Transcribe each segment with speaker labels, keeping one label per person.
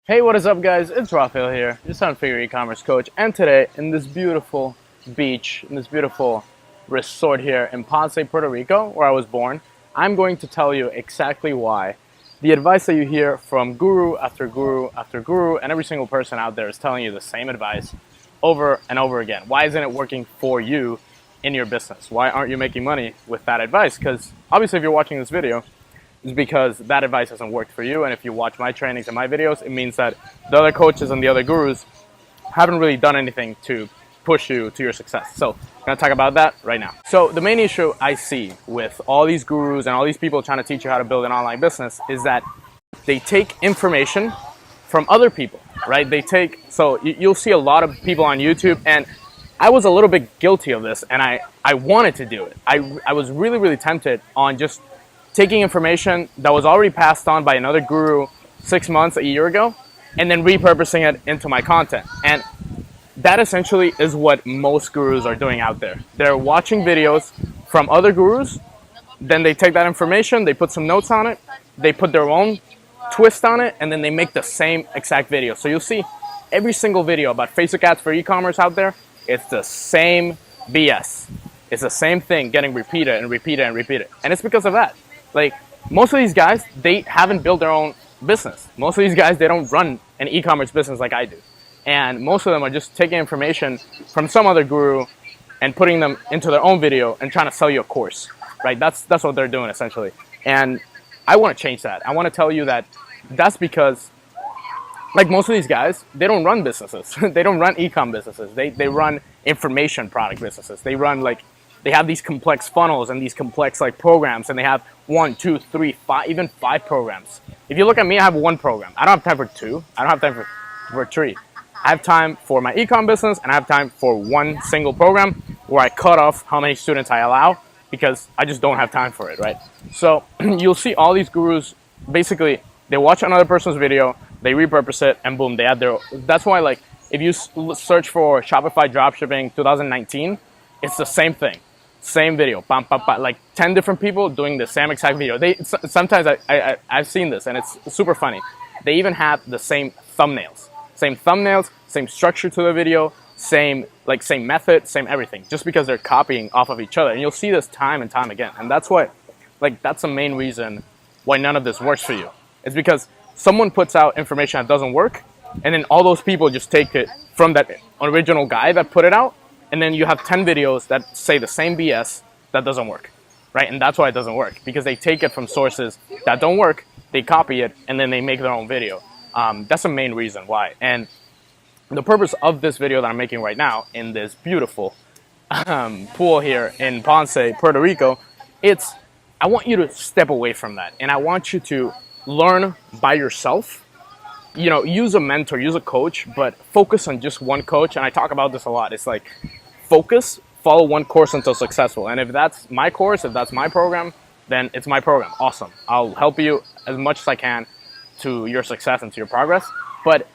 Speaker 1: Hey, what is up, guys? It's Rafael here, your Seven Figure e-commerce coach, and today in this beautiful beach, in this beautiful resort here in Ponce, Puerto Rico, where I was born, I'm going to tell you exactly why the advice that you hear from guru after guru after guru, and every single person out there is telling you the same advice over and over again. Why isn't it working for you in your business? Why aren't you making money with that advice? Because obviously, if you're watching this video, is because that advice hasn't worked for you. And if you watch my trainings and my videos, it means that the other coaches and the other gurus haven't really done anything to push you to your success. So I'm gonna talk about that right now. So the main issue I see with all these gurus and all these people trying to teach you how to build an online business is that they take information from other people, right? So you'll see a lot of people on YouTube, and I was a little bit guilty of this, and I wanted to do it. I was really tempted on just taking information that was already passed on by another guru 6 months, a year ago, and then repurposing it into my content. And that essentially is what most gurus are doing out there. They're watching videos from other gurus, then they take that information, they put some notes on it, they put their own twist on it, and then they make the same exact video. So you'll see every single video about Facebook ads for e-commerce out there, it's the same BS. It's the same thing getting repeated and repeated and repeated. And it's because of that. Like, most of these guys, they haven't built their own business. Most of these guys, they don't run an e-commerce business like I do. And most of them are just taking information from some other guru and putting them into their own video and trying to sell you a course, right? That's what they're doing, essentially. And I want to change that. I want to tell you that that's because, like, most of these guys, they don't run businesses. They don't run e-com businesses. They run information product businesses. They have these complex funnels and these complex programs, and they have 1, 2, 3, 5, even 5 programs. If you look at me, I have 1 program. I don't have time for 2. I don't have time for 3. I have time for my e-com business, and I have time for 1 single program where I cut off how many students I allow because I just don't have time for it, right? So you'll see all these gurus, basically, they watch another person's video, they repurpose it, and boom, they add their. That's why, if you search for Shopify dropshipping 2019, it's the same thing. Same video, bam, bam, bam, like 10 different people doing the same exact video. Sometimes I've seen this, and it's super funny. They even have the same thumbnails, same structure to the video, same method, same everything, just because they're copying off of each other. And you'll see this time and time again. And that's that's the main reason why none of this works for you. It's because someone puts out information that doesn't work, and then all those people just take it from that original guy that put it out. And then you have 10 videos that say the same BS that doesn't work, right? And that's why it doesn't work, because they take it from sources that don't work, they copy it, and then they make their own video. That's the main reason why. And the purpose of this video that I'm making right now in this beautiful pool here in Ponce, Puerto Rico, I want you to step away from that. And I want you to learn by yourself. You know, use a mentor, use a coach, but focus on just one coach. And I talk about this a lot. It's like, focus, follow one course until successful. And if that's my course, if that's my program, then it's my program. Awesome. I'll help you as much as I can to your success and to your progress. But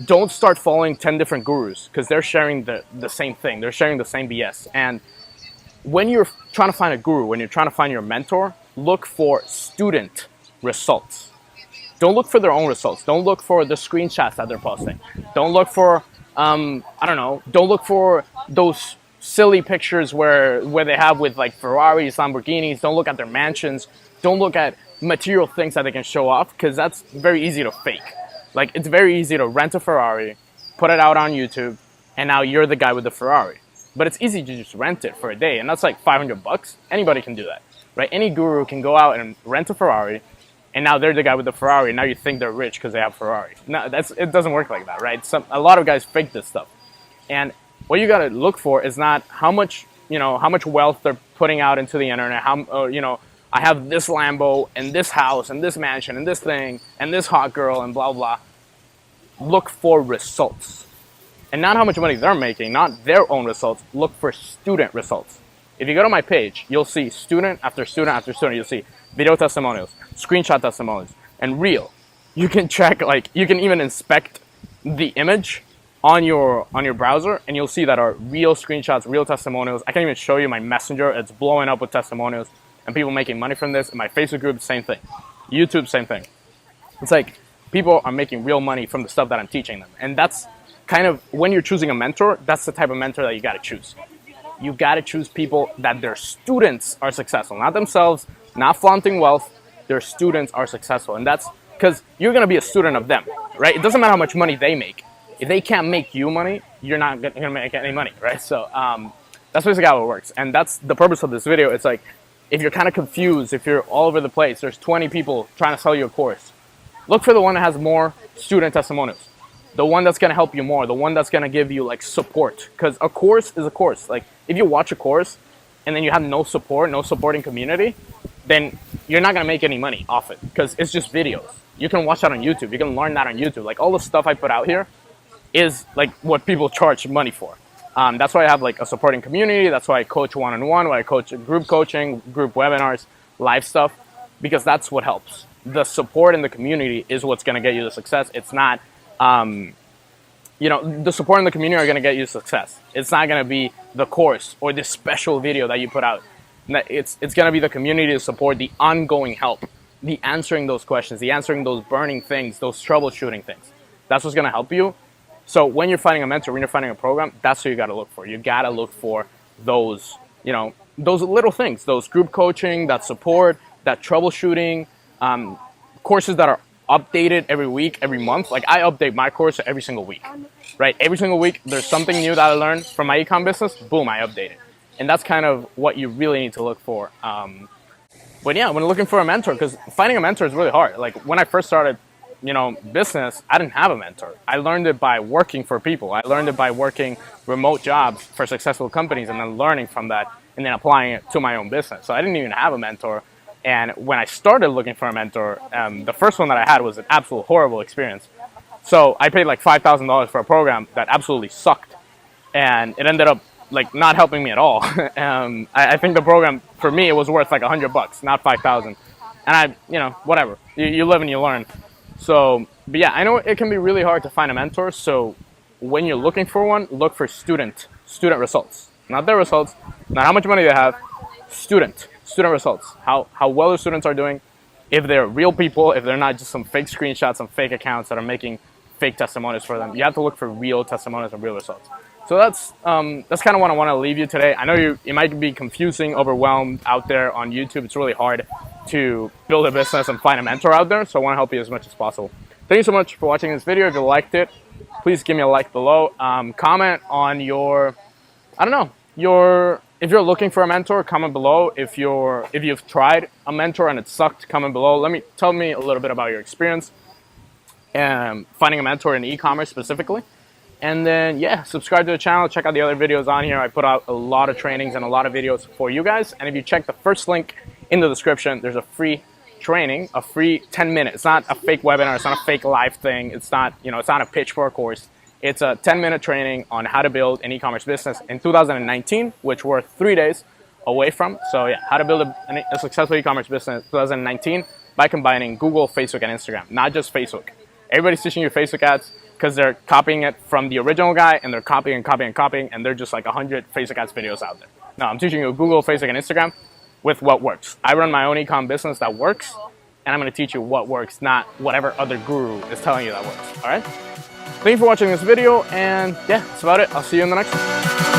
Speaker 1: don't start following 10 different gurus, because they're sharing the same thing. They're sharing the same BS. And when you're trying to find a guru, when you're trying to find your mentor, look for student results. Don't look for their own results. Don't look for the screenshots that they're posting. Don't look for, don't look for those silly pictures where they have with Ferraris, Lamborghinis. Don't look at their mansions. Don't look at material things that they can show off, because that's very easy to fake. It's very easy to rent a Ferrari, put it out on YouTube, and now you're the guy with the Ferrari. But it's easy to just rent it for a day, and that's like $500. Anybody can do that, right? Any guru can go out and rent a Ferrari, and now they're the guy with the Ferrari, and now you think they're rich because they have Ferrari. No, it doesn't work like that, right? A lot of guys fake this stuff. And what you gotta look for is not how much wealth they're putting out into the internet, I have this Lambo and this house and this mansion and this thing and this hot girl and blah, blah. Look for results. And not how much money they're making, not their own results. Look for student results. If you go to my page, you'll see student after student after student. You'll see video testimonials, screenshot testimonials, and reel. You can check, you can even inspect the image on your browser, and you'll see that are real screenshots, real testimonials. I can even show you my messenger. It's blowing up with testimonials and people making money from this. In my Facebook group, same thing. YouTube, same thing. It's people are making real money from the stuff that I'm teaching them. And that's kind of, when you're choosing a mentor, that's the type of mentor that you got to choose. You got to choose people that their students are successful, not themselves, not flaunting wealth. Their students are successful. And that's because you're going to be a student of them, right? It doesn't matter how much money they make. If they can't make you money, you're not going to make any money, right? So that's basically how it works. And that's the purpose of this video. It's like, if you're kind of confused, if you're all over the place, there's 20 people trying to sell you a course, look for the one that has more student testimonials. The one that's going to help you more, the one that's going to give you like support. Because a course is a course. Like if you watch a course and then you have no support, no supporting community, then you're not going to make any money off it because it's just videos. You can watch that on YouTube. You can learn that on YouTube. Like all the stuff I put out here is like what people charge money for. That's why I have like a supporting community. That's why I coach one-on-one, why I coach group coaching, group webinars, live stuff, because that's what helps. The support in the community is what's going to get you the success. It's not, the support in the community are going to get you success. It's not going to be the course or this special video that you put out. It's going to be the community to support, the ongoing help, the answering those questions, the answering those burning things, those troubleshooting things. That's what's going to help you. So when you're finding a mentor, when you're finding a program, that's what you got to look for. You got to look for those, those little things, those group coaching, that support, that troubleshooting, courses that are updated every week, every month. Like I update my course every single week, right? Every single week, there's something new that I learned from my ecom business. Boom, I update it. And that's kind of what you really need to look for. But yeah, when looking for a mentor, because finding a mentor is really hard. Like when I first started, business, I didn't have a mentor. I learned it by working for people. I learned it by working remote jobs for successful companies and then learning from that and then applying it to my own business. So I didn't even have a mentor. And when I started looking for a mentor, the first one that I had was an absolute horrible experience. So I paid like $5,000 for a program that absolutely sucked. And it ended up like not helping me at all. I think the program, for me, it was worth like $100, not 5,000. And whatever. You live and you learn. So, but yeah, I know it can be really hard to find a mentor. So when you're looking for one, look for student results. Not their results, not how much money they have, student results. How well the students are doing, if they're real people, if they're not just some fake screenshots, some fake accounts that are making fake testimonials for them. You have to look for real testimonials and real results. So that's kind of what I want to leave you today. I know it might be confusing, overwhelmed out there on YouTube. It's really hard to build a business and find a mentor out there. So I want to help you as much as possible. Thank you so much for watching this video. If you liked it, please give me a like below. Comment on if you're looking for a mentor, comment below. If you've tried a mentor and it sucked, comment below. Tell me a little bit about your experience finding a mentor in e-commerce specifically. And then, yeah, subscribe to the channel. Check out the other videos on here. I put out a lot of trainings and a lot of videos for you guys. And if you check the first link in the description, there's a free training, a free 10-minute. It's not a fake webinar. It's not a fake live thing. It's not, it's not a pitch for a course. It's a 10-minute training on how to build an e-commerce business in 2019, which we're 3 days away from. So yeah, how to build a successful e-commerce business in 2019 by combining Google, Facebook, and Instagram, not just Facebook. Everybody's teaching you Facebook ads because they're copying it from the original guy, and they're copying, and they're just like 100 Facebook ads videos out there. No, I'm teaching you Google, Facebook, and Instagram with what works. I run my own e-com business that works, and I'm going to teach you what works, not whatever other guru is telling you that works. All right? Thank you for watching this video, and yeah, that's about it. I'll see you in the next one.